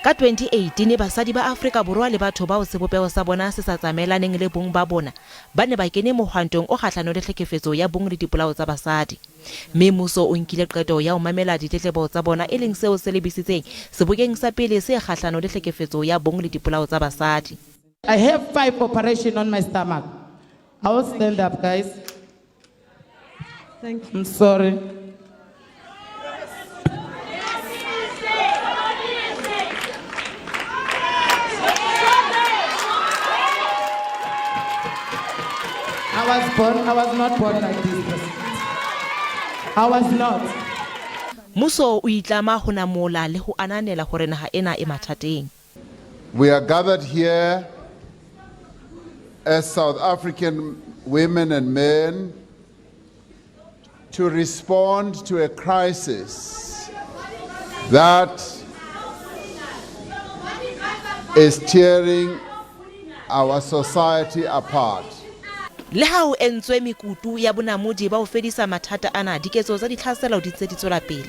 Ka 2018 basadi ba Afrika Borwa le batho bao sebopego sa bona se sa tsamaelaneng le bong ba bona ba ne ba kene mohwantong o kgahlano le tlhekefetso ya bong le dipolao tsa basadi. Mme mmuso o nkile qeto ya ho mamela ditletlebo tsa bona e leng seo se lebisitseng Sebokeng sa pele se kgahlano le tlhekefetso ya bong le dipolao tsa basadi. I have 5 operations on my stomach. I will stand up, guys. Thank you. I'm sorry. I was not born like this. I was not. Muso o itlama ho namola le ho ananela hore naha ena e mathateng. We are gathered here as South African women and men to respond to a crisis that is tearing our society apart. Le ha o entswe mekutu ya bonamodi ba ho fedisa mathata ana, diketso tsa ditlhaselo di ntse di tswela pele.